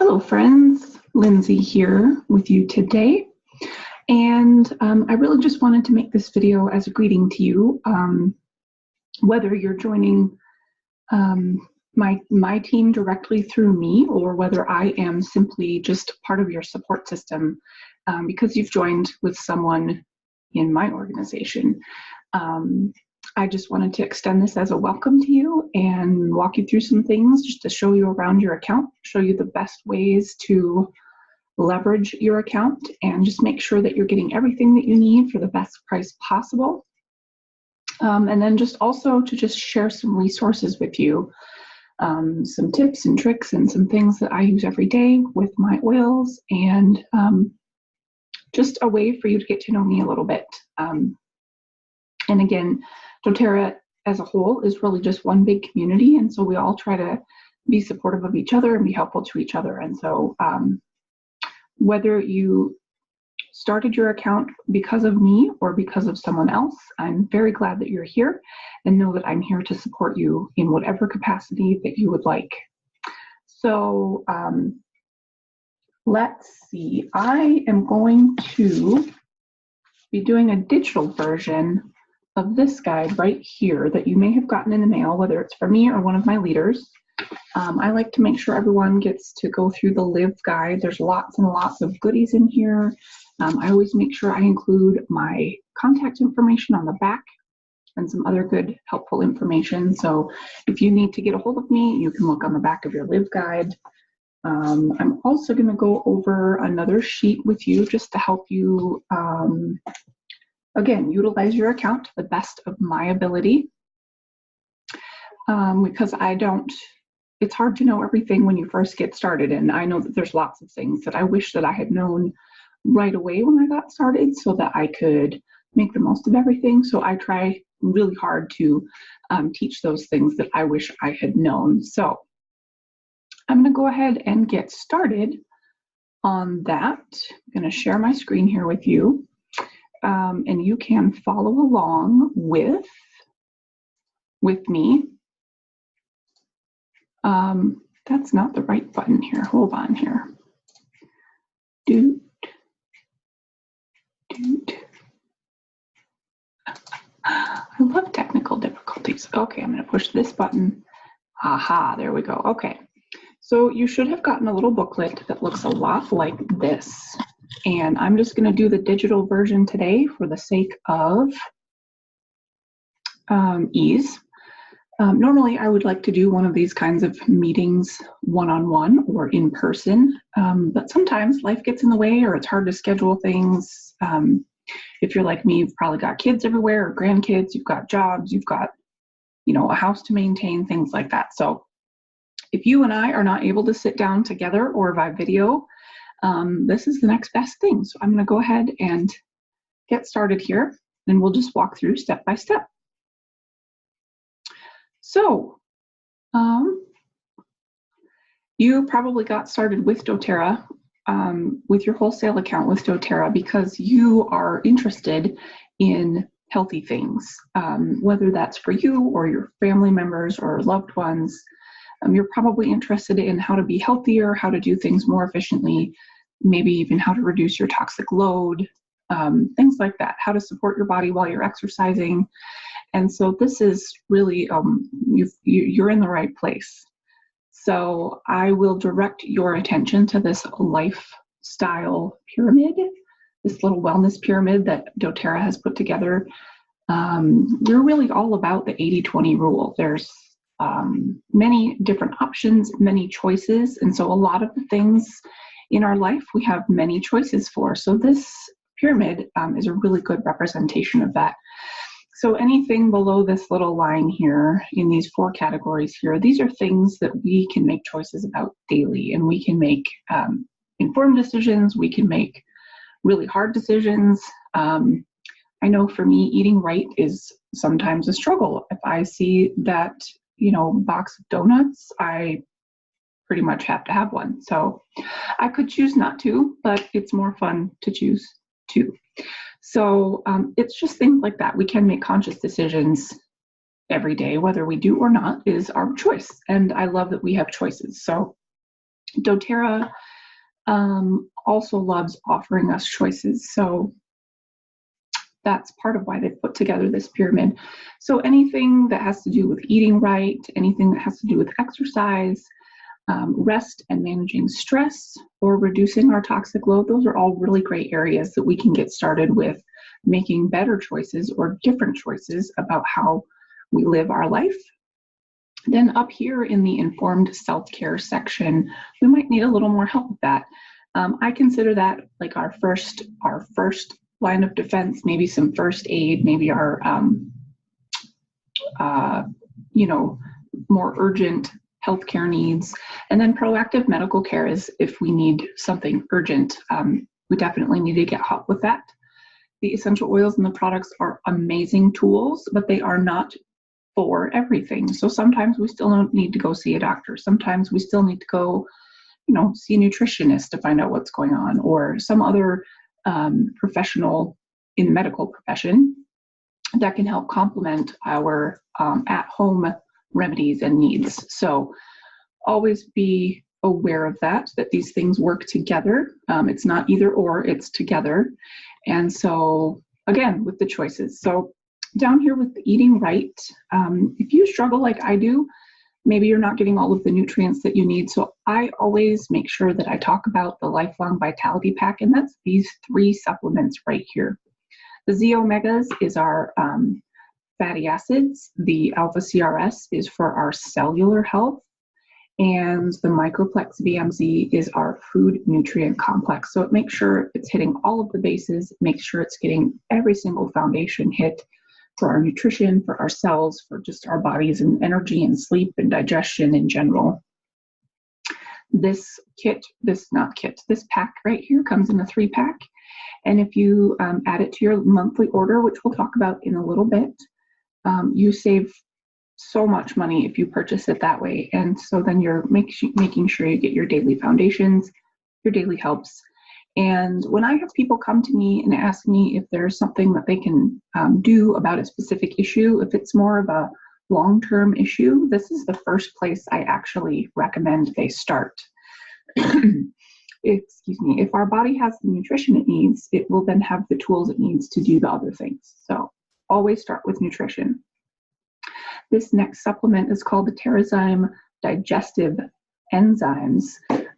Hello friends, Lindsay here with you today. And I really just wanted to make this video as a greeting to you, whether you're joining my team directly through me or whether I am simply just part of your support system because you've joined with someone in my organization. I just wanted to extend this as a welcome to you and walk you through some things just to show you around your account, show you the best ways to leverage your account, and just make sure that you're getting everything that you need for the best price possible. And then just also to just share some resources with you, some tips and tricks and some things that I use every day with my oils, and just a way for you to get to know me a little bit. And again, doTERRA as a whole is really just one big community, and so we all try to be supportive of each other and be helpful to each other. And so whether you started your account because of me or because of someone else, I'm very glad that you're here, and know that I'm here to support you in whatever capacity that you would like. So let's see, I am going to be doing a digital version of this guide right here that you may have gotten in the mail, whether it's from me or one of my leaders. I like to make sure everyone gets to go through the Live guide. There's lots and lots of goodies in here. I always make sure I include my contact information on the back and some other good helpful information. So if you need to get a hold of me, you can look on the back of your Live guide. I'm also going to go over another sheet with you just to help you again, utilize your account to the best of my ability, because it's hard to know everything when you first get started, and I know that there's lots of things that I wish that I had known right away when I got started so that I could make the most of everything. So I try really hard to teach those things that I wish I had known. So I'm going to go ahead and get started on that. I'm going to share my screen here with you. And you can follow along with me. That's not the right button here. Hold on here. Doot, doot. I love technical difficulties. Okay, I'm going to push this button. Aha, there we go. Okay, so you should have gotten a little booklet that looks a lot like this. And I'm just going to do the digital version today for the sake of ease. Normally, I would like to do one of these kinds of meetings one-on-one or in person, but sometimes life gets in the way or it's hard to schedule things. If you're like me, you've probably got kids everywhere or grandkids, you've got jobs, you've got, a house to maintain, things like that. So if you and I are not able to sit down together or by video, this is the next best thing. So I'm going to go ahead and get started here, and we'll just walk through step by step. So you probably got started with doTERRA, with your wholesale account with doTERRA, because you are interested in healthy things, whether that's for you or your family members or loved ones. You're probably interested in how to be healthier, how to do things more efficiently, maybe even how to reduce your toxic load, things like that, how to support your body while you're exercising. And so this is really, you're in the right place. So I will direct your attention to this lifestyle pyramid, this little wellness pyramid that doTERRA has put together. We're really all about the 80-20 rule. There's many different options, many choices, and so a lot of the things in our life we have many choices for. So this pyramid is a really good representation of that. So anything below this little line here in these 4 categories here, these are things that we can make choices about daily, and we can make informed decisions, we can make really hard decisions. I know for me, eating right is sometimes a struggle. If I see that, box of donuts, I pretty much have to have one. So I could choose not to, but it's more fun to choose to. So it's just things like that. We can make conscious decisions every day, whether we do or not is our choice. And I love that we have choices. So doTERRA also loves offering us choices. So that's part of why they've put together this pyramid. So anything that has to do with eating right, anything that has to do with exercise, rest and managing stress, or reducing our toxic load, those are all really great areas that we can get started with making better choices or different choices about how we live our life. Then up here in the informed self-care section, we might need a little more help with that. I consider that like our first line of defense, maybe some first aid, maybe our more urgent healthcare needs, and then proactive medical care is if we need something urgent. We definitely need to get help with that. The essential oils and the products are amazing tools, but they are not for everything. So sometimes we still don't need to go see a doctor. Sometimes we still need to go, see a nutritionist to find out what's going on, or some other professional in the medical profession that can help complement our at-home remedies and needs. So always be aware of that these things work together. It's not either or, it's together. And so again, with the choices. So down here with the eating right, if you struggle like I do, maybe you're not getting all of the nutrients that you need. So I always make sure that I talk about the Lifelong Vitality Pack, and that's these 3 supplements right here. The Z-Omegas is our fatty acids. The Alpha CRS is for our cellular health. And the Microplex VMZ is our food nutrient complex. So it makes sure it's hitting all of the bases, makes sure it's getting every single foundation hit for our nutrition, for our cells, for just our bodies and energy and sleep and digestion in general. This pack right here comes in a 3-pack. And if you add it to your monthly order, which we'll talk about in a little bit, you save so much money if you purchase it that way. And so then you're making sure you get your daily foundations, your daily helps. And when I have people come to me and ask me if there's something that they can do about a specific issue, if it's more of a long-term issue, this is the first place I actually recommend they start. Excuse me. If our body has the nutrition it needs, it will then have the tools it needs to do the other things. So always start with nutrition. This next supplement is called the Terrazyme Digestive Enzymes.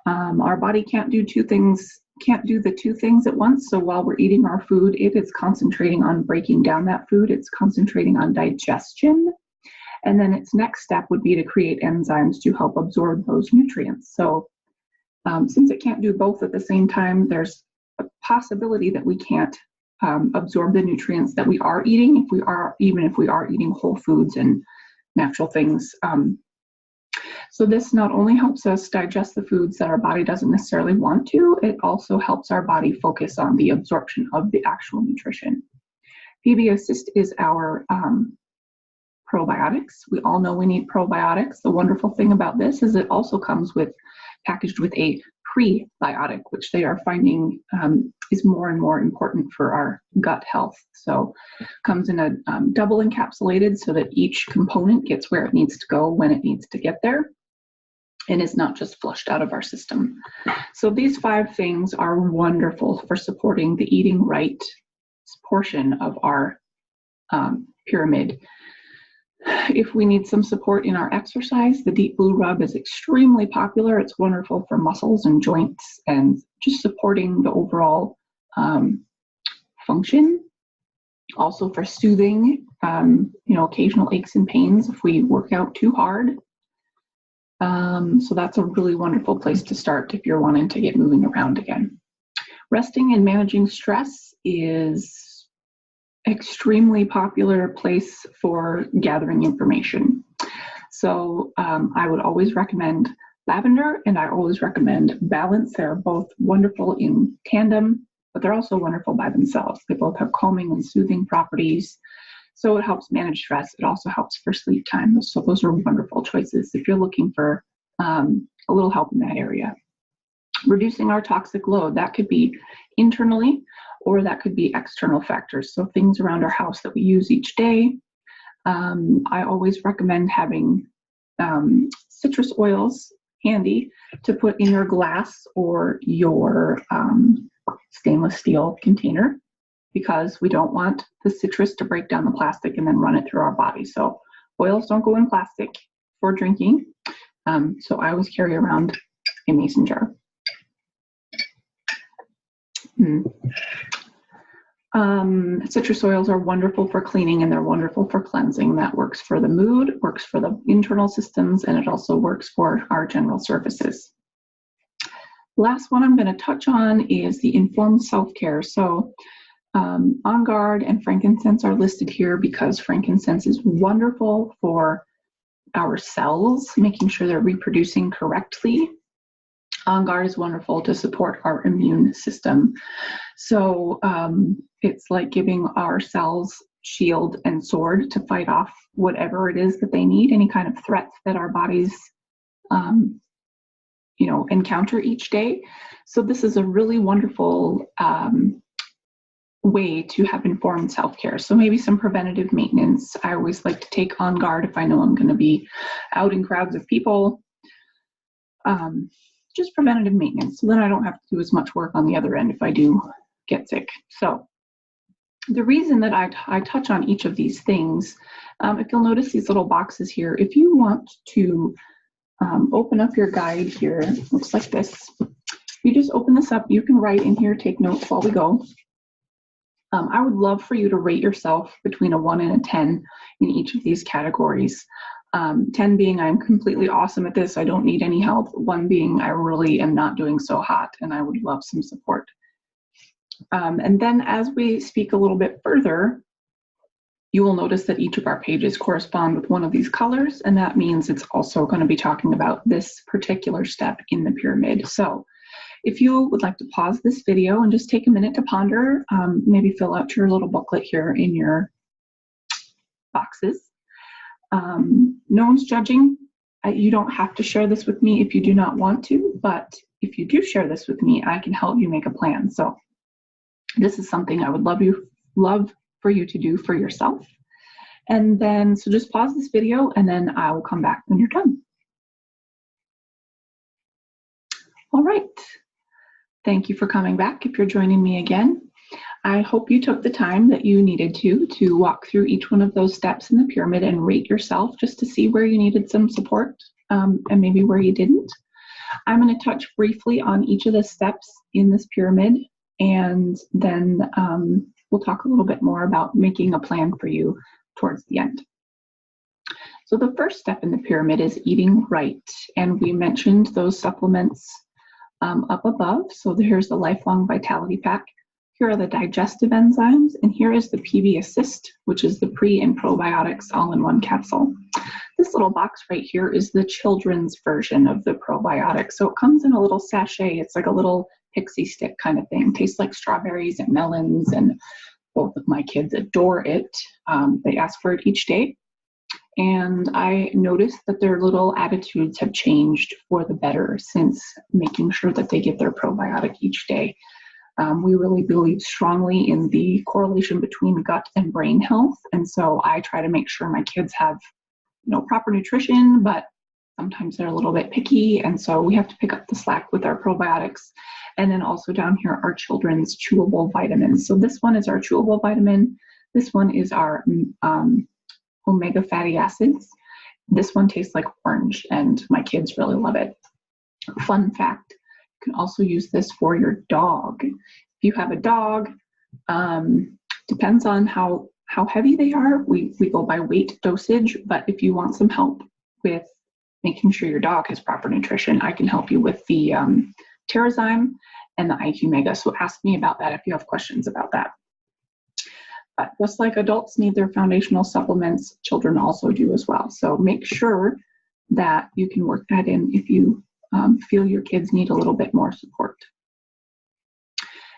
Our body can't do the 2 things at once. So while we're eating our food, it is concentrating on breaking down that food. It's concentrating on digestion. And then its next step would be to create enzymes to help absorb those nutrients. So since it can't do both at the same time, there's a possibility that we can't absorb the nutrients that we are eating, even if we are eating whole foods and natural things. So this not only helps us digest the foods that our body doesn't necessarily want to, it also helps our body focus on the absorption of the actual nutrition. PB Assist is our probiotics. We all know we need probiotics. The wonderful thing about this is it also comes packaged with a prebiotic, which they are finding is more and more important for our gut health. So comes in a double encapsulated so that each component gets where it needs to go when it needs to get there, and is not just flushed out of our system. So these 5 things are wonderful for supporting the eating right portion of our pyramid. If we need some support in our exercise, the Deep Blue Rub is extremely popular. It's wonderful for muscles and joints and just supporting the overall function. Also for soothing, occasional aches and pains if we work out too hard. So that's a really wonderful place to start if you're wanting to get moving around again. Resting and managing stress is extremely popular place for gathering information. So I would always recommend lavender, and I always recommend balance. They're both wonderful in tandem, but they're also wonderful by themselves. They both have calming and soothing properties. So it helps manage stress. It also helps for sleep time. So those are wonderful choices if you're looking for a little help in that area. Reducing our toxic load, that could be internally, or that could be external factors. So things around our house that we use each day. I always recommend having citrus oils handy to put in your glass or your stainless steel container, because we don't want the citrus to break down the plastic and then run it through our body. So oils don't go in plastic for drinking. So I always carry around a mason jar. Citrus oils are wonderful for cleaning, and they're wonderful for cleansing. That works for the mood, works for the internal systems, and it also works for our general surfaces. Last one I'm going to touch on is the informed self-care. So On Guard and frankincense are listed here because frankincense is wonderful for our cells, making sure they're reproducing correctly. On Guard is wonderful to support our immune system. So it's like giving our cells shield and sword to fight off whatever it is that they need, any kind of threats that our bodies encounter each day. So this is a really wonderful way to have informed self-care. So maybe some preventative maintenance. I always like to take On Guard if I know I'm going to be out in crowds of people. Just preventative maintenance, so then I don't have to do as much work on the other end if I do get sick. So the reason that I touch on each of these things, if you'll notice these little boxes here, if you want to open up your guide here, it looks like this. You just open this up, you can write in here, take notes while we go. I would love for you to rate yourself between a 1 and a 10 in each of these categories. 10 being I'm completely awesome at this, I don't need any help. 1 being I really am not doing so hot and I would love some support. And then as we speak a little bit further, you will notice that each of our pages correspond with one of these colors, and that means it's also going to be talking about this particular step in the pyramid. So if you would like to pause this video and just take a minute to ponder, maybe fill out your little booklet here in your boxes. No one's judging. You don't have to share this with me if you do not want to, but if you do share this with me, I can help you make a plan. So this is something I would love for you to do for yourself. And then, so just pause this video and then I will come back when you're done. All right. Thank you for coming back if you're joining me again. I hope you took the time that you needed to walk through each one of those steps in the pyramid and rate yourself just to see where you needed some support and maybe where you didn't. I'm going to touch briefly on each of the steps in this pyramid, and then we'll talk a little bit more about making a plan for you towards the end. So the first step in the pyramid is eating right, and we mentioned those supplements up above. So here's the Lifelong Vitality Pack. Here are the digestive enzymes, and here is the PB Assist, which is the pre and probiotics all in one capsule. This little box right here is the children's version of the probiotics. So it comes in a little sachet. It's like a little pixie stick kind of thing. Tastes like strawberries and melons, and both of my kids adore it. They ask for it each day. And I noticed that their little attitudes have changed for the better since making sure that they get their probiotic each day. We really believe strongly in the correlation between gut and brain health. And so I try to make sure my kids have, proper nutrition, but sometimes they're a little bit picky. And so we have to pick up the slack with our probiotics. And then also down here, our children's chewable vitamins. So this one is our chewable vitamin. This one is our omega fatty acids. This one tastes like orange, and my kids really love it. Fun fact, you can also use this for your dog. If you have a dog, depends on how heavy they are. We go by weight dosage, but if you want some help with making sure your dog has proper nutrition, I can help you with the Terrazyme and the IQ Mega. So ask me about that if you have questions about that. But just like adults need their foundational supplements, children also do as well. So make sure that you can work that in if you feel your kids need a little bit more support.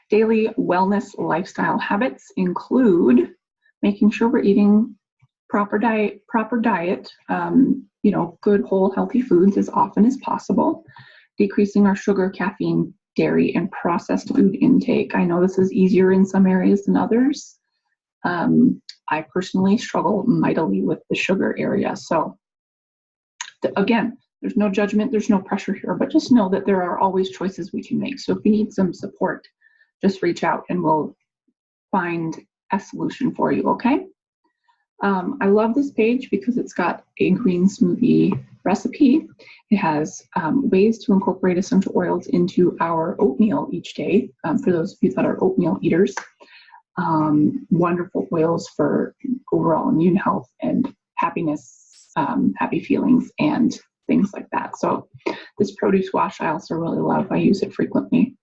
Daily wellness lifestyle habits include making sure we're eating proper diet, good, whole, healthy foods as often as possible, decreasing our sugar, caffeine, dairy, and processed food intake. I know this is easier in some areas than others. I personally struggle mightily with the sugar area. So again, There's no judgment, there's no pressure here, but just know that there are always choices we can make. So if you need some support, just reach out and we'll find a solution for you, okay? I love this page because it's got a green smoothie recipe. It has ways to incorporate essential oils into our oatmeal each day, for those of you that are oatmeal eaters. Wonderful oils for overall immune health and happiness, happy feelings, and things like that. So this produce wash I also really love. I use it frequently.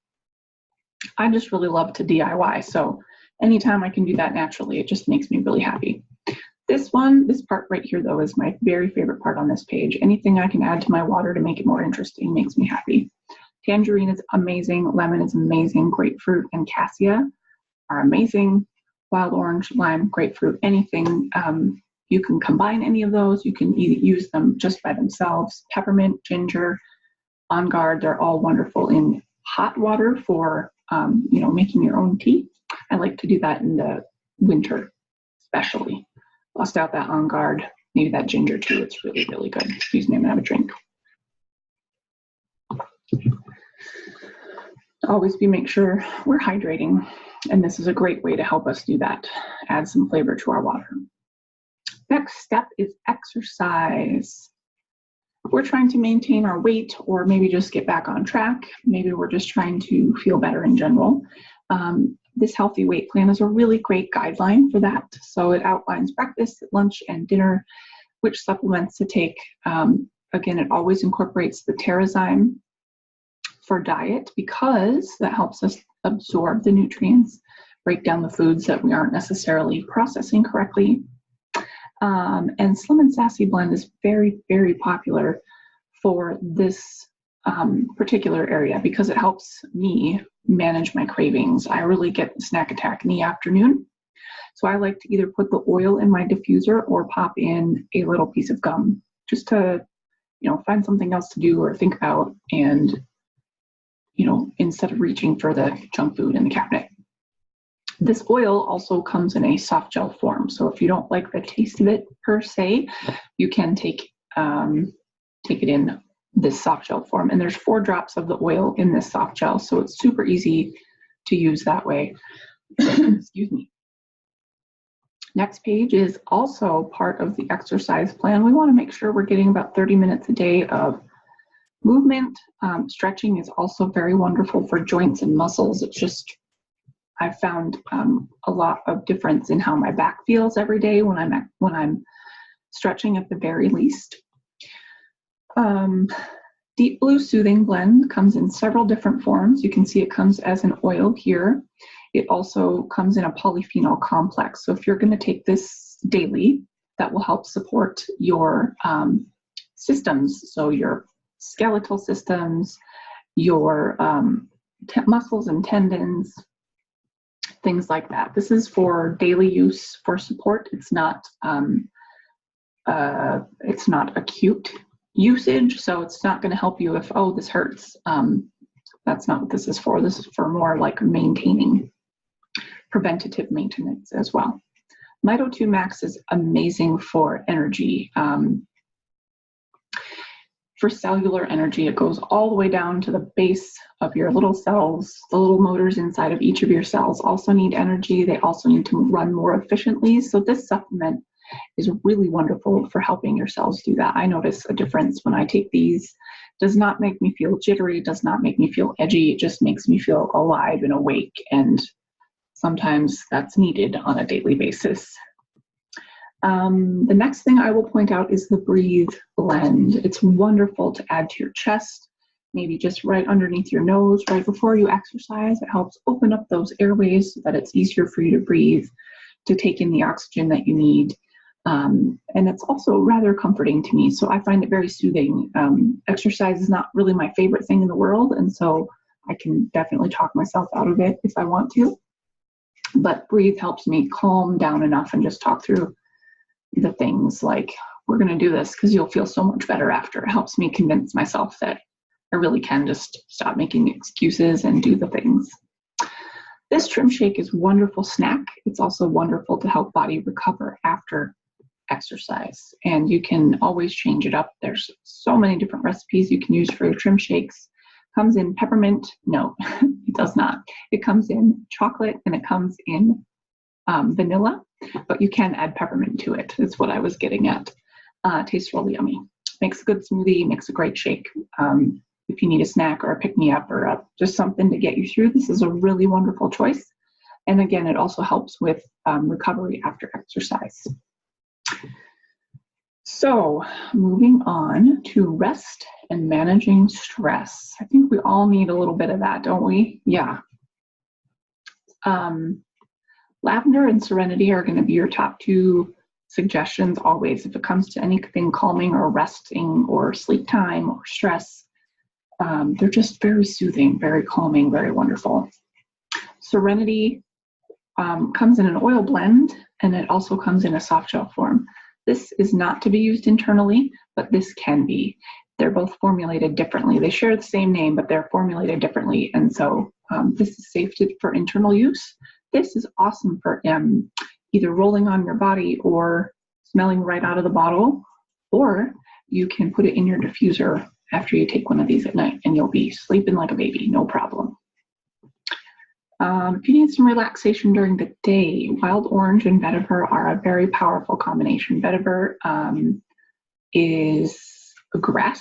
I just really love to DIY. So anytime I can do that naturally, it just makes me really happy. This part right here though, is my very favorite part on this page. Anything I can add to my water to make it more interesting makes me happy. Tangerine is amazing. Lemon is amazing. Grapefruit and cassia are amazing. Wild orange, lime, grapefruit, anything. You can combine any of those. You can use them just by themselves. Peppermint, ginger, On Guard, they're all wonderful in hot water for making your own tea. I like to do that in the winter, especially. Bust out that On Guard, maybe that ginger too. It's really, really good. Excuse me, I'm gonna have a drink. Always make sure we're hydrating, and this is a great way to help us do that. Add some flavor to our water. Next step is exercise. We're trying to maintain our weight or maybe just get back on track. Maybe we're just trying to feel better in general. This healthy weight plan is a really great guideline for that. So it outlines breakfast, lunch, and dinner, which supplements to take. Again, it always incorporates the Terrazyme for diet because that helps us absorb the nutrients, break down the foods that we aren't necessarily processing correctly. And Slim and Sassy Blend is very, very popular for this particular area because it helps me manage my cravings. I really get the snack attack in the afternoon. So I like to either put the oil in my diffuser or pop in a little piece of gum just to, find something else to do or think about, and, instead of reaching for the junk food in the cabinet. This oil also comes in a soft gel form. So if you don't like the taste of it per se, you can take it in this soft gel form. And there's 4 drops of the oil in this soft gel. So it's super easy to use that way. Excuse me. Next page is also part of the exercise plan. We want to make sure we're getting about 30 minutes a day of movement. Stretching is also very wonderful for joints and muscles. It's just, I've found a lot of difference in how my back feels every day when I'm stretching at the very least. Deep Blue Soothing Blend comes in several different forms. You can see it comes as an oil here. It also comes in a polyphenol complex. So if you're going to take this daily, that will help support your systems. So your skeletal systems, your muscles and tendons, things like that. This is for daily use for support. It's not acute usage, so it's not going to help you if, oh, this hurts. That's not what this is for. This is for more like maintaining, preventative maintenance as well. Mito 2 Max is amazing for energy. For cellular energy, it goes all the way down to the base of your little cells. The little motors inside of each of your cells also need energy. They also need to run more efficiently. So this supplement is really wonderful for helping your cells do that. I notice a difference when I take these. Does not make me feel jittery, does not make me feel edgy. It just makes me feel alive and awake. And sometimes that's needed on a daily basis. The next thing I will point out is the Breathe Blend. It's wonderful to add to your chest, maybe just right underneath your nose, right before you exercise. It helps open up those airways so that it's easier for you to breathe, to take in the oxygen that you need. And it's also rather comforting to me, so I find it very soothing. Exercise is not really my favorite thing in the world, and so I can definitely talk myself out of it if I want to. But Breathe helps me calm down enough and just talk through the things like, we're going to do this because you'll feel so much better after. It helps me convince myself that I really can just stop making excuses and do the things. This Trim Shake is a wonderful snack. It's also wonderful to help body recover after exercise. And you can always change it up. There's so many different recipes you can use for your trim shakes. Comes in peppermint. No, it does not. It comes in chocolate and it comes in vanilla, but you can add peppermint to it, is what I was getting at. Tastes really yummy. Makes a good smoothie, makes a great shake. If you need a snack or a pick-me-up or just something to get you through, this is a really wonderful choice. And again, it also helps with recovery after exercise. So moving on to rest and managing stress. I think we all need a little bit of that, don't we? Yeah. Lavender and Serenity are going to be your top two suggestions always if it comes to anything calming or resting or sleep time or stress. They're just very soothing, very calming, very wonderful. Serenity comes in an oil blend, and it also comes in a soft gel form. This is not to be used internally, but this can be. They're both formulated differently. They share the same name, but they're formulated differently. And so this is safe for internal use. This is awesome for either rolling on your body or smelling right out of the bottle, or you can put it in your diffuser after you take one of these at night, and you'll be sleeping like a baby, no problem. If you need some relaxation during the day, wild orange and vetiver are a very powerful combination. Vetiver is a grass,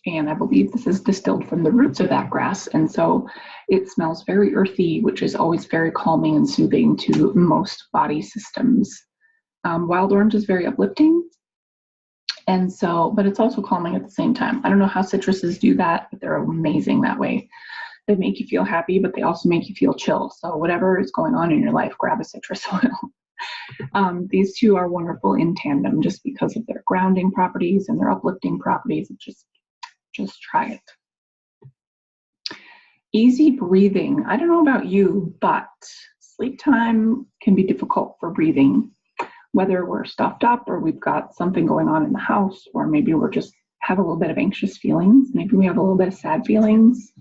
and I believe this is distilled from the roots of that grass, and so it smells very earthy, which is always very calming and soothing to most body systems. Wild orange is very uplifting, and so, but it's also calming at the same time. I don't know how citruses do that, but they're amazing that way. They make you feel happy, but they also make you feel chill. So whatever is going on in your life, grab a citrus oil. These two are wonderful in tandem just because of their grounding properties and their uplifting properties. Just try it. Easy breathing. I don't know about you, but sleep time can be difficult for breathing, whether we're stuffed up or we've got something going on in the house, or maybe we're just have a little bit of anxious feelings. Maybe we have a little bit of sad feelings.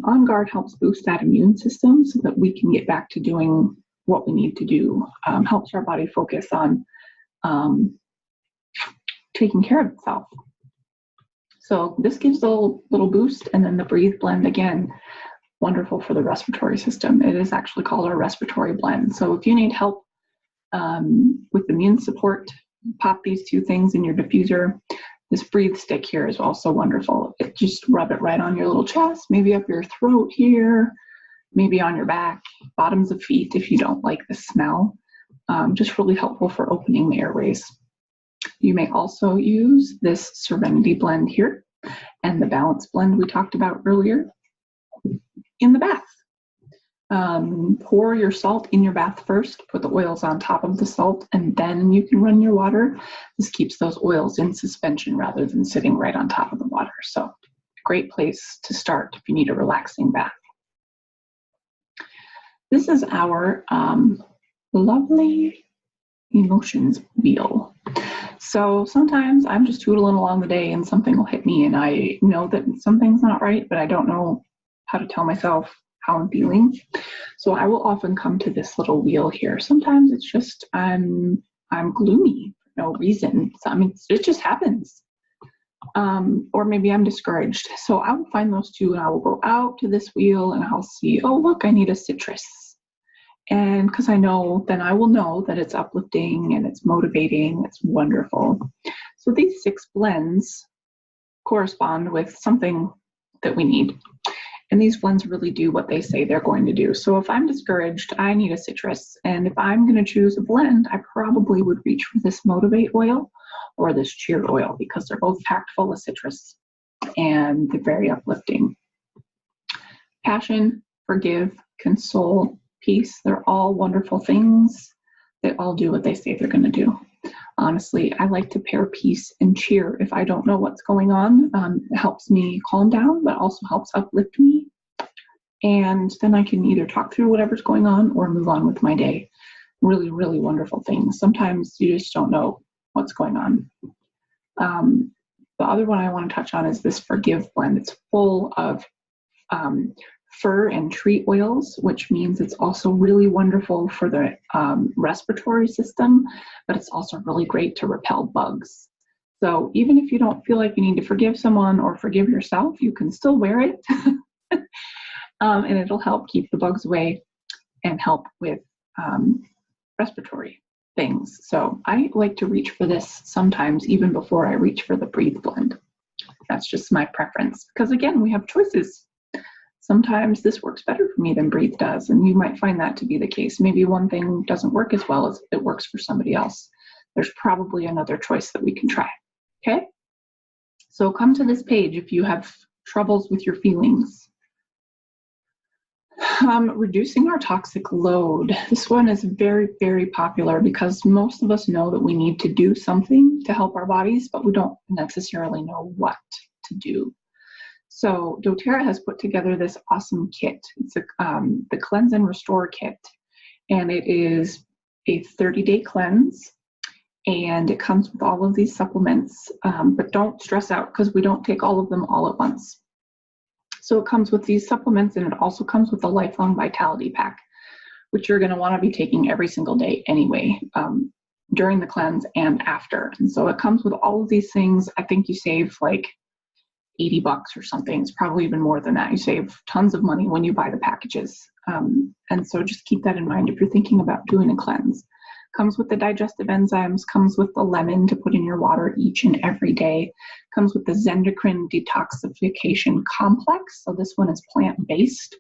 On Guard helps boost that immune system so that we can get back to doing what we need to do. Helps our body focus on taking care of itself. So this gives a little boost, and then the Breathe blend, again, wonderful for the respiratory system. It is actually called our respiratory blend. So if you need help with immune support, pop these two things in your diffuser. This Breathe stick here is also wonderful. Just rub it right on your little chest, maybe up your throat here, maybe on your back, bottoms of feet if you don't like the smell. Just really helpful for opening the airways. You may also use this Serenity blend here and the Balance blend we talked about earlier in the bath. Pour your salt in your bath first, put the oils on top of the salt, and then you can run your water. This keeps those oils in suspension rather than sitting right on top of the water. So great place to start if you need a relaxing bath. This is our lovely emotions wheel. So sometimes I'm just tootling along the day and something will hit me and I know that something's not right, but I don't know how to tell myself how I'm feeling. So I will often come to this little wheel here. Sometimes it's just I'm gloomy for no reason. So, I mean, it just happens. Or maybe I'm discouraged. So I will find those two and I will go out to this wheel and I'll see, oh, look, I need a citrus. And because I know, then I will know that it's uplifting and it's motivating. It's wonderful. So these 6 blends correspond with something that we need. And these blends really do what they say they're going to do. So if I'm discouraged, I need a citrus. And if I'm going to choose a blend, I probably would reach for this Motivate oil or this Cheer oil because they're both packed full of citrus and they're very uplifting. Passion, forgive, console, peace, they're all wonderful things. They all do what they say they're going to do. Honestly, I like to pair peace and cheer if I don't know what's going on. It helps me calm down, but also helps uplift me. And then I can either talk through whatever's going on or move on with my day. Really, really wonderful things. Sometimes you just don't know what's going on. The other one I want to touch on is this Forgive blend. It's full of fir and tree oils, which means it's also really wonderful for the respiratory system, but it's also really great to repel bugs. So even if you don't feel like you need to forgive someone or forgive yourself, you can still wear it. And it'll help keep the bugs away and help with respiratory things. So I like to reach for this sometimes even before I reach for the Breathe blend. That's just my preference, because again, we have choices. Sometimes this works better for me than Breathe does, and you might find that to be the case. Maybe one thing doesn't work as well as it works for somebody else. There's probably another choice that we can try, okay? So come to this page if you have troubles with your feelings. Reducing our toxic load. This one is very, very popular because most of us know that we need to do something to help our bodies, but we don't necessarily know what to do. So doTERRA has put together this awesome kit. It's the Cleanse and Restore kit, and it is a 30-day cleanse, and it comes with all of these supplements, but don't stress out because we don't take all of them all at once. So it comes with these supplements, and it also comes with a Lifelong Vitality Pack, which you're going to want to be taking every single day anyway, during the cleanse and after. And so it comes with all of these things. I think you save like $80 or something. It's probably even more than that. You save tons of money when you buy the packages. And so just keep that in mind if you're thinking about doing a cleanse. Comes with the digestive enzymes, comes with the lemon to put in your water each and every day, comes with the Zendocrine Detoxification Complex. So this one is plant-based.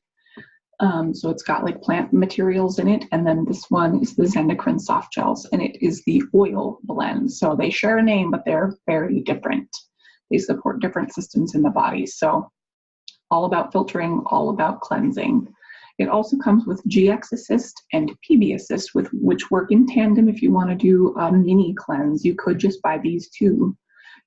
So it's got like plant materials in it. And then this one is the Zendocrine Soft Gels, and it is the oil blend. So they share a name, but they're very different. They support different systems in the body. So all about filtering, all about cleansing. It also comes with GX Assist and PB Assist, which work in tandem. If you want to do a mini cleanse, you could just buy these two.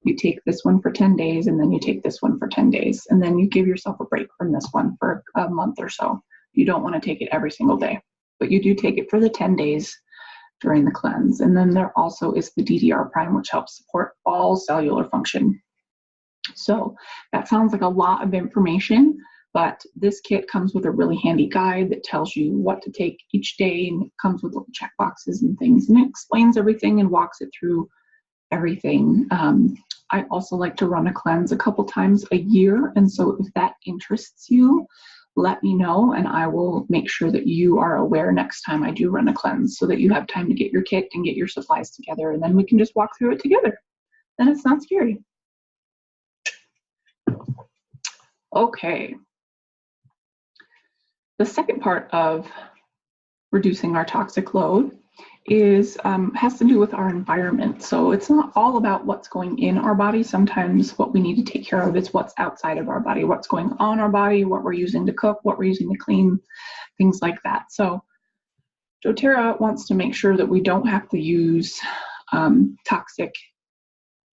You take this one for 10 days, and then you take this one for 10 days. And then you give yourself a break from this one for a month or so. You don't want to take it every single day, but you do take it for the 10 days during the cleanse. And then there also is the DDR Prime, which helps support all cellular function. So that sounds like a lot of information, but this kit comes with a really handy guide that tells you what to take each day, and it comes with little check boxes and things, and it explains everything and walks it through everything. I also like to run a cleanse a couple times a year, and so if that interests you, let me know, and I will make sure that you are aware next time I do run a cleanse so that you have time to get your kit and get your supplies together, and then we can just walk through it together. Then it's not scary. Okay. The second part of reducing our toxic load is has to do with our environment. So it's not all about what's going in our body. Sometimes what we need to take care of is what's outside of our body, what's going on our body, what we're using to cook, what we're using to clean, things like that. So doTERRA wants to make sure that we don't have to use toxic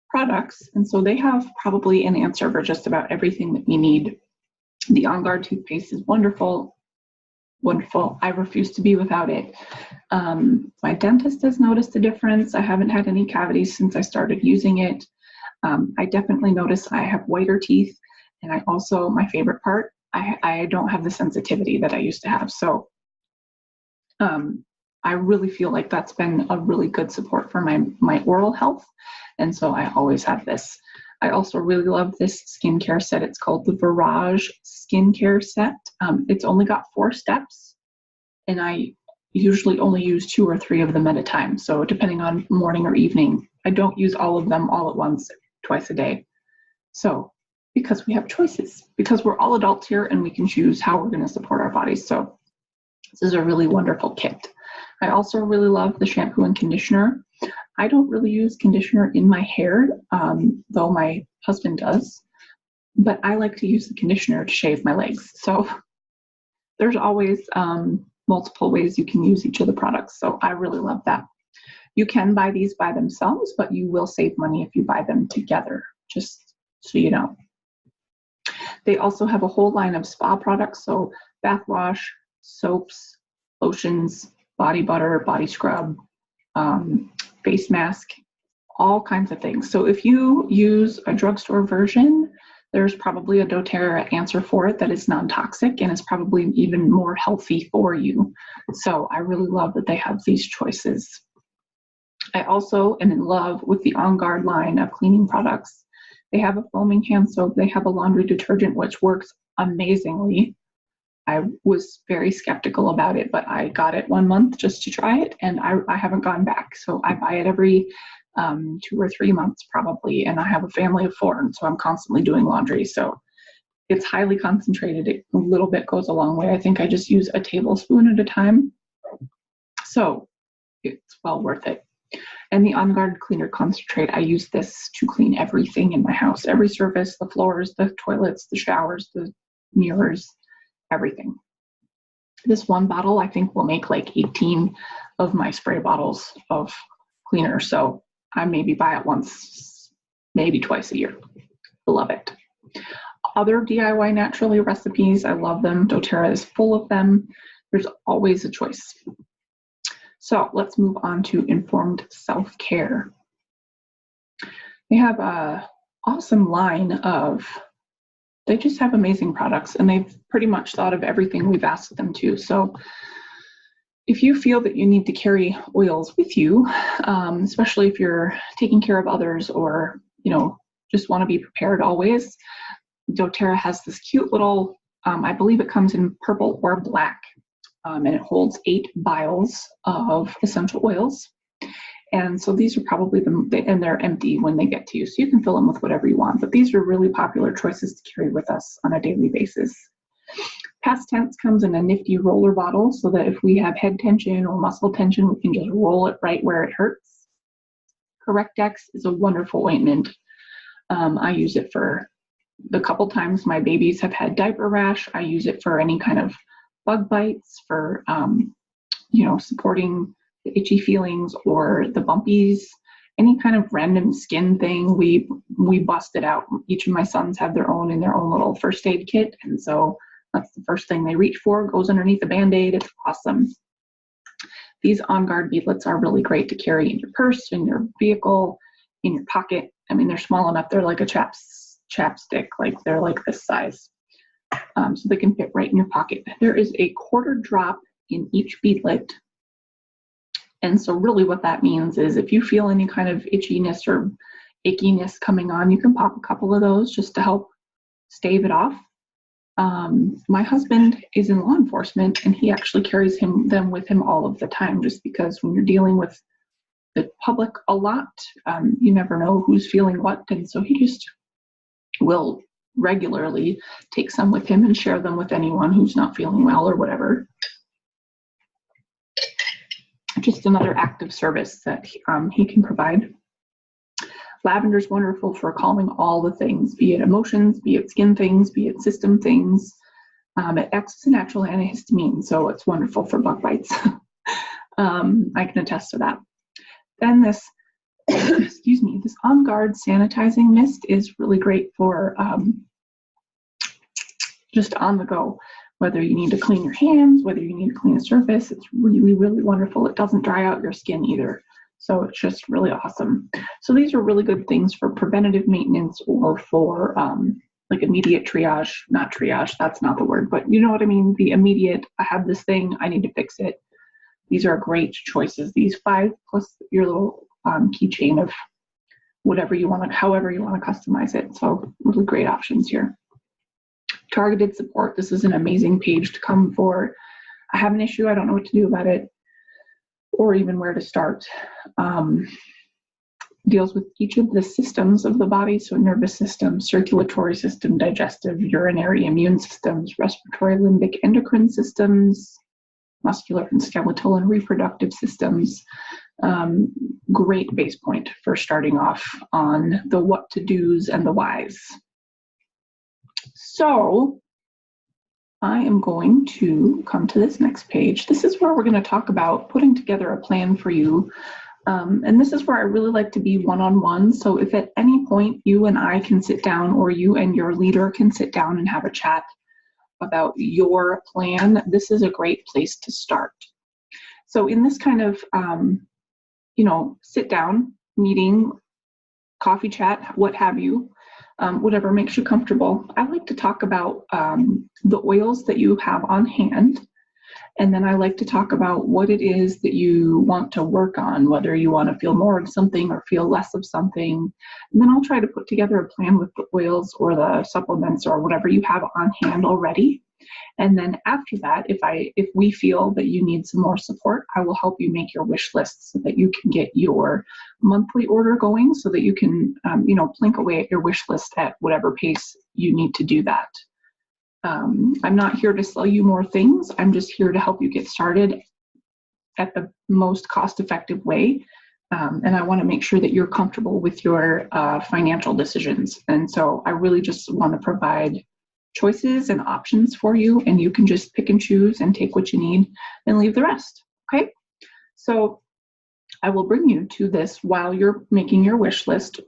products. And so they have probably an answer for just about everything that we need. The On Guard toothpaste is wonderful. Wonderful. I refuse to be without it. My dentist has noticed a difference. I haven't had any cavities since I started using it. I definitely notice I have whiter teeth, and I also, my favorite part, I don't have the sensitivity that I used to have. So I really feel like that's been a really good support for my oral health, and so I always have this. I also really love this skincare set. It's called the Virage Skincare Set. It's only got 4 steps, and I usually only use 2 or 3 of them at a time. So depending on morning or evening, I don't use all of them all at once, twice a day. So because we have choices, because we're all adults here and we can choose how we're going to support our bodies. So this is a really wonderful kit. I also really love the shampoo and conditioner. I don't really use conditioner in my hair, though my husband does, but I like to use the conditioner to shave my legs. So there's always multiple ways you can use each of the products. So I really love that. You can buy these by themselves, but you will save money if you buy them together, just so you know. They also have a whole line of spa products, so bath wash, soaps, lotions, body butter, body scrub, face mask, all kinds of things. So if you use a drugstore version, there's probably a doTERRA answer for it that is non-toxic and is probably even more healthy for you. So I really love that they have these choices. I also am in love with the On Guard line of cleaning products. They have a foaming hand soap. They have a laundry detergent, which works amazingly. I was very skeptical about it, but I got it 1 month just to try it, and I haven't gone back. So I buy it every 2 or 3 months probably, and I have a family of 4, and so I'm constantly doing laundry. So it's highly concentrated. A little bit goes a long way. I think I just use a tablespoon at a time. So it's well worth it. And the On Guard Cleaner Concentrate, I use this to clean everything in my house, every surface, the floors, the toilets, the showers, the mirrors, everything. This one bottle, I think, will make like 18 of my spray bottles of cleaner. So I maybe buy it once, maybe twice a year. I love it. Other DIY Naturally recipes, I love them. doTERRA is full of them. There's always a choice. So let's move on to Informed Self-Care. They have an awesome line of, they just have amazing products, and they've pretty much thought of everything we've asked them to. So if you feel that you need to carry oils with you, especially if you're taking care of others or, just want to be prepared always, doTERRA has this cute little, I believe it comes in purple or black, and it holds 8 vials of essential oils. And so these are probably and they're empty when they get to you, so you can fill them with whatever you want. But these are really popular choices to carry with us on a daily basis. Past Tense comes in a nifty roller bottle so that if we have head tension or muscle tension, we can just roll it right where it hurts. Correctex is a wonderful ointment. I use it for the couple times my babies have had diaper rash. I use it for any kind of bug bites, for supporting the itchy feelings or the bumpies, any kind of random skin thing. We bust it out. Each of my sons have their own in their own little first aid kit, and so that's the first thing they reach for, goes underneath the Band-Aid. It's awesome. These On Guard beadlets are really great to carry in your purse, in your vehicle, in your pocket. I mean, they're small enough. They're like a chapstick, like they're like this size. So they can fit right in your pocket. There is a 1/4 drop in each beadlet. And so really what that means is if you feel any kind of itchiness or achiness coming on, you can pop a couple of those just to help stave it off. My husband is in law enforcement, and he actually carries them with him all of the time, just because when you're dealing with the public a lot, you never know who's feeling what. And so he just will regularly take some with him and share them with anyone who's not feeling well or whatever. Just another active service that he can provide. Lavender's wonderful for calming all the things, be it emotions, be it skin things, be it system things. It acts as a natural antihistamine, so it's wonderful for bug bites. I can attest to that. Then this, excuse me, this On Guard sanitizing mist is really great for just on the go. Whether you need to clean your hands, whether you need to clean a surface, it's really, really wonderful. It doesn't dry out your skin either. So it's just really awesome. So these are really good things for preventative maintenance or for like immediate triage, not triage, that's not the word, but you know what I mean? The immediate, I have this thing, I need to fix it. These are great choices. These 5 plus your little keychain of whatever you want to, however you want to customize it. So really great options here. Targeted support. This is an amazing page to come for. I have an issue, I don't know what to do about it, or even where to start. Deals with each of the systems of the body, so nervous system, circulatory system, digestive, urinary, immune systems, respiratory, limbic, endocrine systems, muscular and skeletal and reproductive systems. Great base point for starting off on the what to do's and the whys. So I am going to come to this next page. This is where we're going to talk about putting together a plan for you. And this is where I really like to be one-on-one. So if at any point you and I can sit down, or you and your leader can sit down and have a chat about your plan, this is a great place to start. So in this kind of, sit down meeting, coffee chat, what have you, whatever makes you comfortable. I like to talk about the oils that you have on hand. And then I like to talk about what it is that you want to work on, whether you want to feel more of something or feel less of something. And then I'll try to put together a plan with the oils or the supplements or whatever you have on hand already. And then after that, if we feel that you need some more support, I will help you make your wish list so that you can get your monthly order going, so that you can, plink away at your wish list at whatever pace you need to do that. I'm not here to sell you more things. I'm just here to help you get started at the most cost-effective way. And I want to make sure that you're comfortable with your financial decisions. And so I really just want to provide choices and options for you, and you can just pick and choose and take what you need and leave the rest. Okay? So I will bring you to this while you're making your wish list.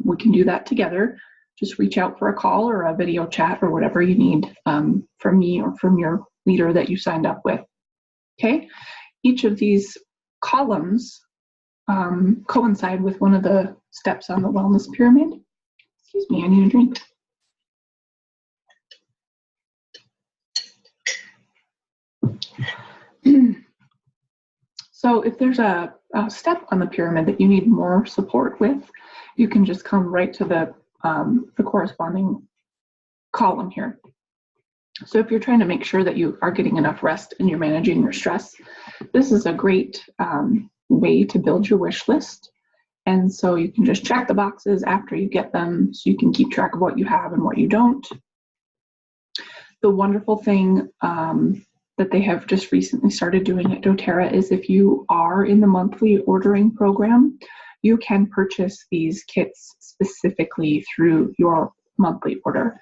We can do that together. Just reach out for a call or a video chat or whatever you need from me or from your leader that you signed up with. Okay? Each of these columns coincide with one of the steps on the wellness pyramid. Excuse me, I need a drink. So if there's a step on the pyramid that you need more support with, you can just come right to the corresponding column here. So if you're trying to make sure that you are getting enough rest and you're managing your stress, this is a great way to build your wish list. And so you can just check the boxes after you get them, so you can keep track of what you have and what you don't. The wonderful thing that they have just recently started doing at doTERRA is if you are in the monthly ordering program, you can purchase these kits specifically through your monthly order.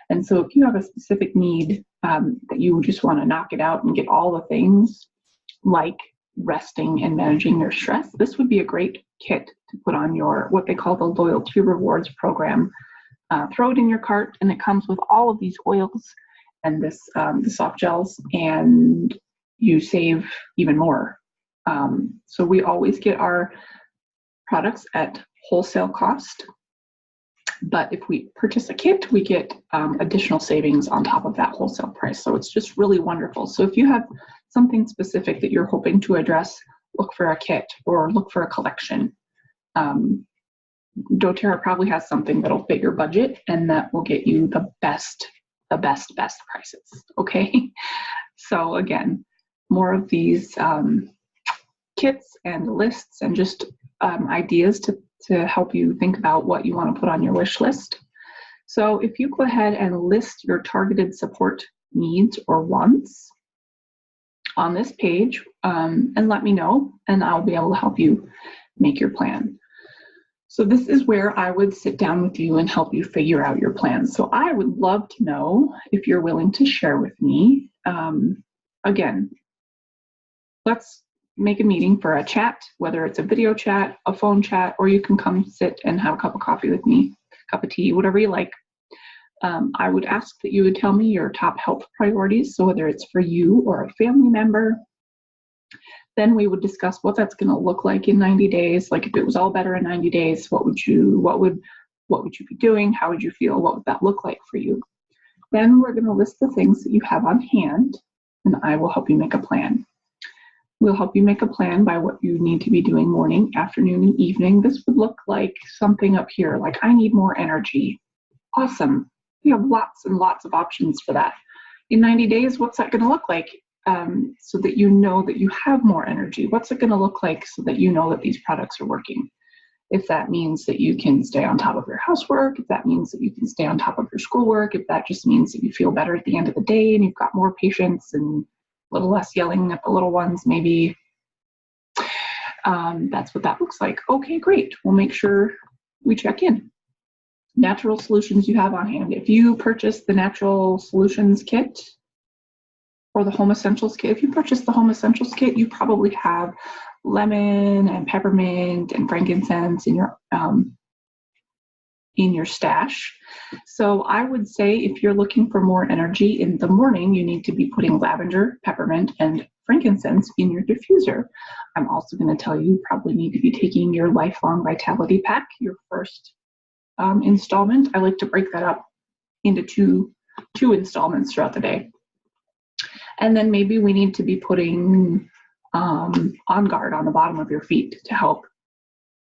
And so if you have a specific need that you just want to knock it out and get all the things like resting and managing your stress, this would be a great kit to put on your, what they call the loyalty rewards program. Throw it in your cart, and it comes with all of these oils and the soft gels, and you save even more. So we always get our products at wholesale cost, but if we purchase a kit, we get additional savings on top of that wholesale price. So it's just really wonderful. So if you have something specific that you're hoping to address, look for a kit or look for a collection. doTERRA probably has something that'll fit your budget and that will get you the best prices. Okay. So again, more of these kits and lists and just ideas to help you think about what you want to put on your wish list. So if you go ahead and list your targeted support needs or wants on this page, and let me know, and I'll be able to help you make your plan. So this is where I would sit down with you and help you figure out your plan. So I would love to know if you're willing to share with me. Again, let's make a meeting for a chat, whether it's a video chat, a phone chat, or you can come sit and have a cup of coffee with me, a cup of tea, whatever you like. I would ask that you would tell me your top health priorities, so whether it's for you or a family member. Then we would discuss what that's going to look like in 90 days. Like if it was all better in 90 days, what would you be doing? How would you feel? What would that look like for you? Then we're going to list the things that you have on hand, and I will help you make a plan. We'll help you make a plan by what you need to be doing morning, afternoon, and evening. This would look like something up here, like I need more energy. Awesome. We have lots and lots of options for that. In 90 days, what's that going to look like? So that you know that you have more energy. What's it going to look like so that you know that these products are working? If that means that you can stay on top of your housework, if that means that you can stay on top of your schoolwork, if that just means that you feel better at the end of the day and you've got more patience and a little less yelling at the little ones, maybe that's what that looks like. Okay, great. We'll make sure we check in. Natural solutions you have on hand. If you purchase the Natural Solutions Kit, or the Home Essentials Kit. If you purchase the Home Essentials Kit, you probably have lemon and peppermint and frankincense in your stash. So I would say if you're looking for more energy in the morning, you need to be putting lavender, peppermint, and frankincense in your diffuser. I'm also going to tell you probably need to be taking your Lifelong Vitality Pack, your first installment, I like to break that up into two installments throughout the day. And then maybe we need to be putting On Guard on the bottom of your feet to help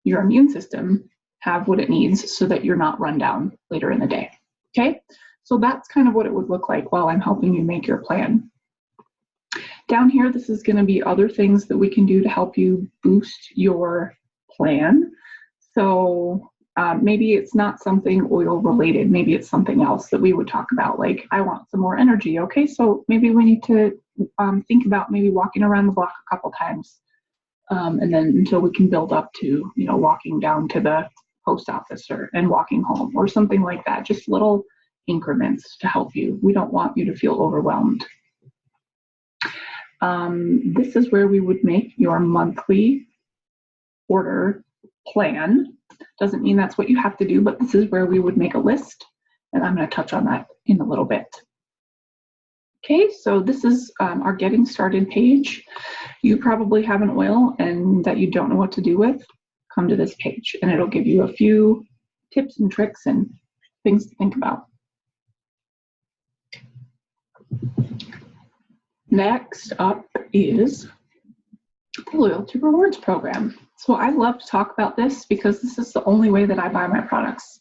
your immune system have what it needs so that you're not run down later in the day. Okay, so that's kind of what it would look like while I'm helping you make your plan. Down here, this is going to be other things that we can do to help you boost your plan. So maybe it's not something oil related, maybe it's something else that we would talk about, like I want some more energy. Okay, so maybe we need to think about maybe walking around the block a couple times, and then until we can build up to, you know, walking down to the post office and walking home or something like that. Just little increments to help you. We don't want you to feel overwhelmed. This is where we would make your monthly order plan. Doesn't mean that's what you have to do, but this is where we would make a list, and I'm going to touch on that in a little bit. Okay, so this is our getting started page. You probably have an oil and that you don't know what to do with. Come to this page and it'll give you a few tips and tricks and things to think about. Next up is the Loyalty Rewards program. So I love to talk about this because this is the only way that I buy my products.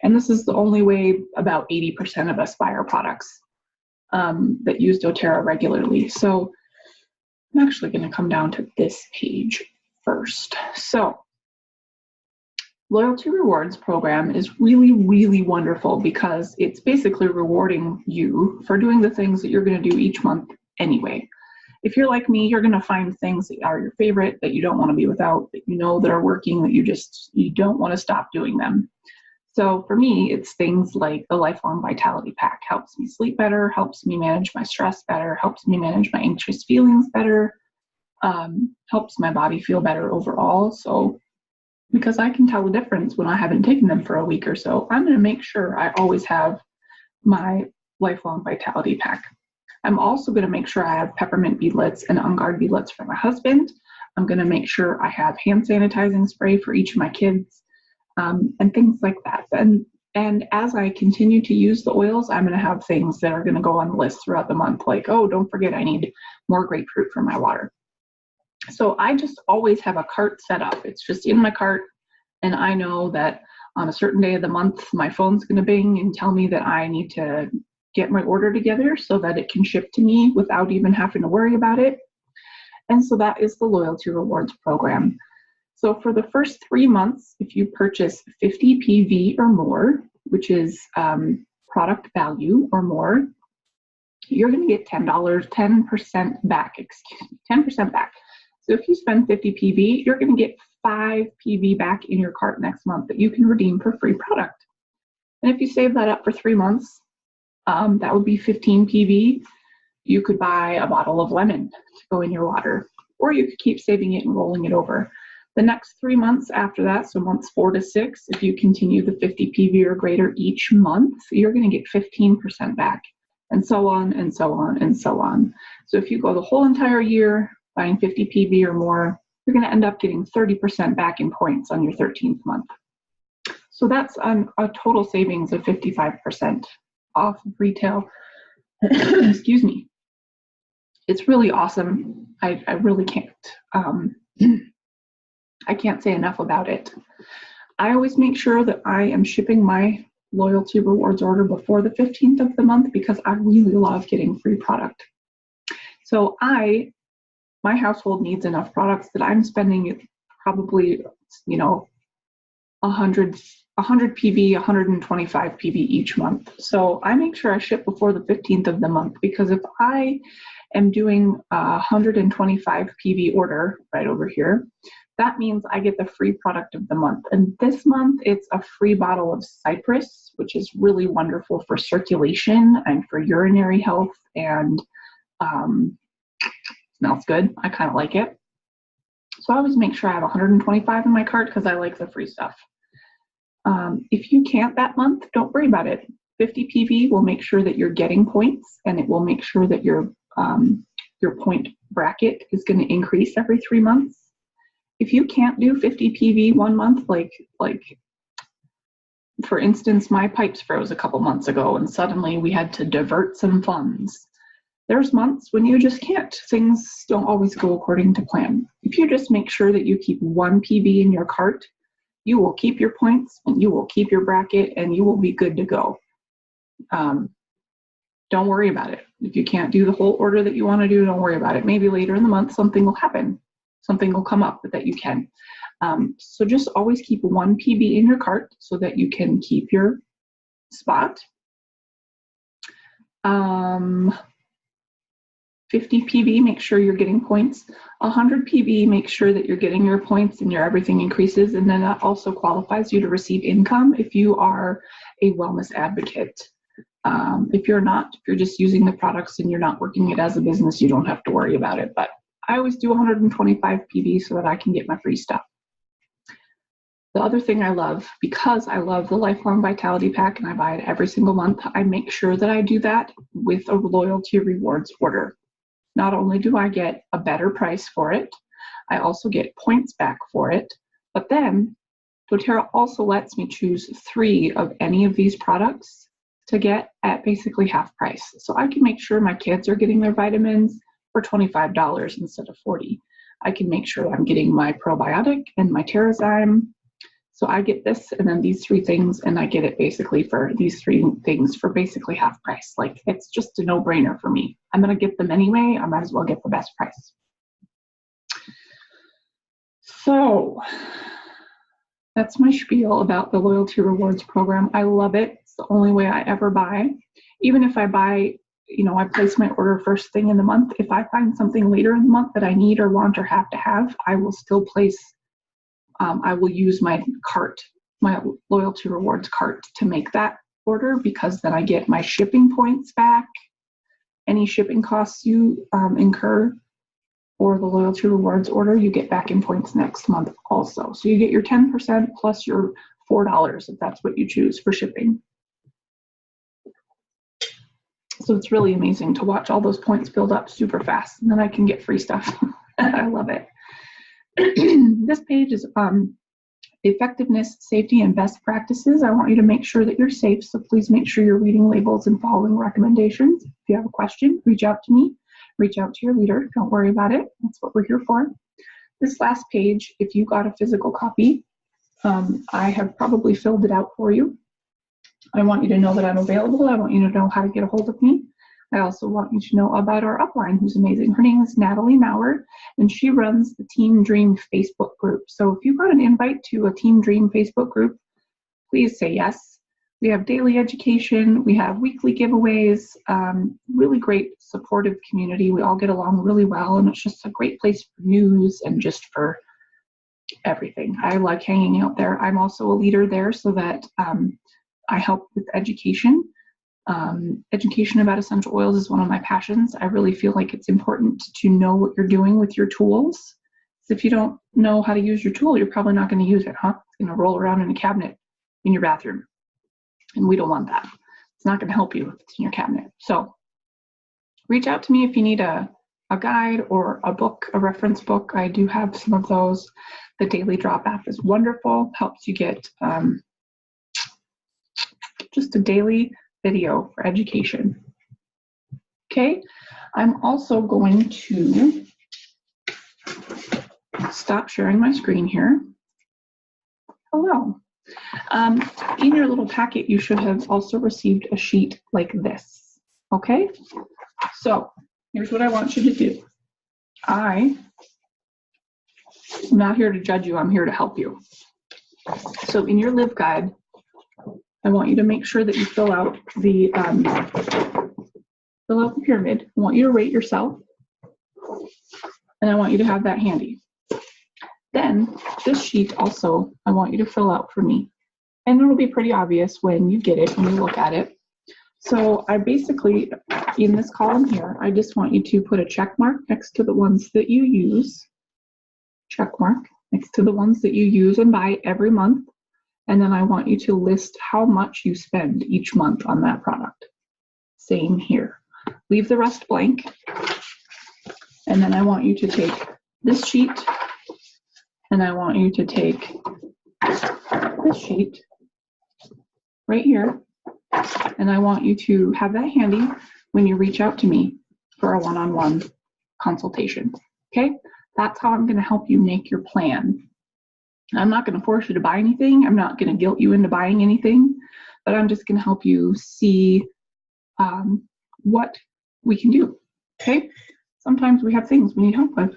And this is the only way about 80% of us buy our products that use doTERRA regularly. So I'm actually going to come down to this page first. So Loyalty Rewards program is really, really wonderful because it's basically rewarding you for doing the things that you're going to do each month anyway. If you're like me, you're going to find things that are your favorite, that you don't want to be without, that you know that are working, that you don't want to stop doing them. So for me, it's things like the Lifelong Vitality Pack. Helps me sleep better, helps me manage my stress better, helps me manage my anxious feelings better, helps my body feel better overall. So because I can tell the difference when I haven't taken them for a week or so, I'm going to make sure I always have my Lifelong Vitality Pack. I'm also going to make sure I have peppermint beadlets and On Guard beadlets for my husband. I'm going to make sure I have hand sanitizing spray for each of my kids, and things like that. And as I continue to use the oils, I'm going to have things that are going to go on the list throughout the month, like, oh, don't forget I need more grapefruit for my water. So I just always have a cart set up. It's just in my cart, and I know that on a certain day of the month, my phone's going to bing and tell me that I need to get my order together so that it can ship to me without even having to worry about it. And so that is the Loyalty Rewards program. So for the first 3 months, if you purchase 50 PV or more, which is product value or more, you're going to get $10% back, 10% back. So if you spend 50 PV, you're going to get 5 PV back in your cart next month that you can redeem for free product. And if you save that up for 3 months, that would be 15 PV. You could buy a bottle of lemon to go in your water, or you could keep saving it and rolling it over. The next 3 months after that, so months 4 to 6, if you continue the 50 PV or greater each month, you're going to get 15% back, and so on and so on and so on. So if you go the whole entire year buying 50 PV or more, you're going to end up getting 30% back in points on your 13th month. So that's a total savings of 55% off of retail. Excuse me. It's really awesome. I really can't. I can't say enough about it. I always make sure that I am shipping my Loyalty Rewards order before the 15th of the month because I really love getting free product. So my household needs enough products that I'm spending probably, 100 PV, 125 PV each month. So I make sure I ship before the 15th of the month, because if I am doing a 125 PV order right over here, that means I get the free product of the month. And this month it's a free bottle of Cypress, which is really wonderful for circulation and for urinary health, and smells good. I kind of like it. So I always make sure I have 125 in my cart because I like the free stuff. If you can't that month, don't worry about it. 50 PV will make sure that you're getting points, and it will make sure that your point bracket is going to increase every 3 months. If you can't do 50 PV 1 month, like For instance, my pipes froze a couple months ago and suddenly we had to divert some funds. There's months when you just can't. Things don't always go according to plan. If you just make sure that you keep one PB in your cart, you will keep your points and you will keep your bracket and you will be good to go. Don't worry about it. If you can't do the whole order that you want to do, don't worry about it. Maybe later in the month something will happen. Something will come up that you can. So just always keep one PB in your cart so that you can keep your spot. 50 PB, make sure you're getting points. 100 PB, make sure that you're getting your points and your everything increases, and then that also qualifies you to receive income if you are a wellness advocate. If you're not, if you're just using the products and you're not working it as a business, you don't have to worry about it. But I always do 125 PB so that I can get my free stuff. The other thing I love, because I love the Lifelong Vitality Pack and I buy it every single month, I make sure that I do that with a loyalty rewards order. Not only do I get a better price for it, I also get points back for it, but then doTERRA also lets me choose 3 of any of these products to get at basically half price. So I can make sure my kids are getting their vitamins for $25 instead of $40. I can make sure I'm getting my probiotic and my Terrazyme. So I get this and then these 3 things, and I get it basically for these 3 things for basically half price. Like, it's just a no-brainer for me. I'm going to get them anyway. I might as well get the best price. So that's my spiel about the Loyalty Rewards program. I love it. It's the only way I ever buy. Even if I buy, I place my order first thing in the month. If I find something later in the month that I need or want or have to have, I will still place I will use my cart, my Loyalty Rewards cart, to make that order, because then I get my shipping points back. Any shipping costs you incur for the Loyalty Rewards order, you get back in points next month also. So you get your 10% plus your $4 if that's what you choose for shipping. So it's really amazing to watch all those points build up super fast, and then I can get free stuff. I love it. This page is effectiveness, safety, and best practices. I want you to make sure that you're safe, so please make sure you're reading labels and following recommendations. If you have a question, reach out to me, reach out to your leader. Don't worry about it. That's what we're here for. This last page, if you got a physical copy, I have probably filled it out for you. I want you to know that I'm available. I want you to know how to get a hold of me. I also want you to know about our upline, who's amazing. Her name is Natalie Maurer, and she runs the Team Dream Facebook group. So if you got an invite to a Team Dream Facebook group, please say yes. We have daily education. We have weekly giveaways, really great supportive community. We all get along really well, and it's just a great place for news and just for everything. I like hanging out there. I'm also a leader there, so that I help with education. Education about essential oils is one of my passions. I really feel like it's important to know what you're doing with your tools. So if you don't know how to use your tool, you're probably not going to use it, huh? It's going to roll around in a cabinet in your bathroom. And we don't want that. It's not going to help you if it's in your cabinet. So reach out to me if you need a guide or a book, a reference book. I do have some of those. The Daily Drop app is wonderful. Helps you get just a daily video for education. Okay, I'm also going to stop sharing my screen here. Hello. In your little packet, you should have also received a sheet like this. Okay, so here's what I want you to do. I'm not here to judge you, I'm here to help you. So in your Live Guide, I want you to make sure that you fill out the pyramid. I want you to rate yourself, and I want you to have that handy. Then this sheet also, I want you to fill out for me, and it'll be pretty obvious when you get it, when you look at it. So I basically, in this column here, I just want you to put a check mark next to the ones that you use, check mark next to the ones that you use and buy every month. And then I want you to list how much you spend each month on that product. Same here. Leave the rest blank. And then I want you to take this sheet, and I want you to take this sheet, right here, and I want you to have that handy when you reach out to me for a one-on-one consultation. Okay, that's how I'm going to help you make your plan. I'm not going to force you to buy anything. I'm not going to guilt you into buying anything, but I'm just going to help you see what we can do. Okay, sometimes we have things we need help with.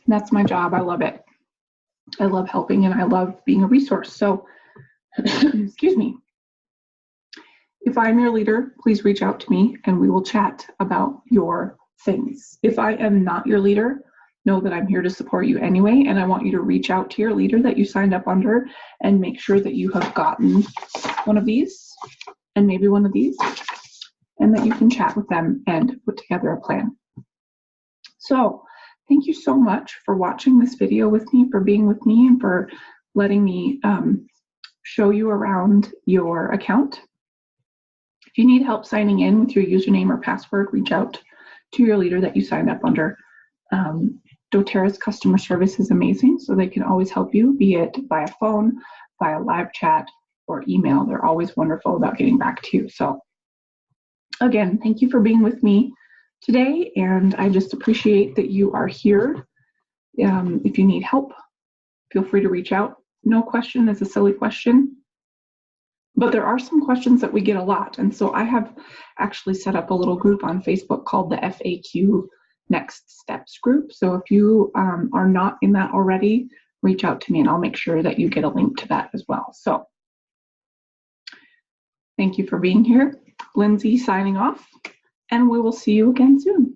That's my job. I love it. I love helping and I love being a resource. So, excuse me. If I'm your leader, please reach out to me and we will chat about your things. If I am not your leader, know that I'm here to support you anyway, and I want you to reach out to your leader that you signed up under and make sure that you have gotten one of these and maybe one of these, and that you can chat with them and put together a plan. So thank you so much for watching this video with me, for being with me, and for letting me show you around your account. If you need help signing in with your username or password, reach out to your leader that you signed up under. doTERRA's customer service is amazing, so they can always help you, be it via phone, via live chat, or email. They're always wonderful about getting back to you. So again, thank you for being with me today, and I just appreciate that you are here. If you need help, feel free to reach out. No question is a silly question, but there are some questions that we get a lot, and so I have actually set up a little group on Facebook called the FAQ Next Steps group. So if you are not in that already, reach out to me and I'll make sure that you get a link to that as well. So thank you for being here. Lindsay signing off, and we will see you again soon.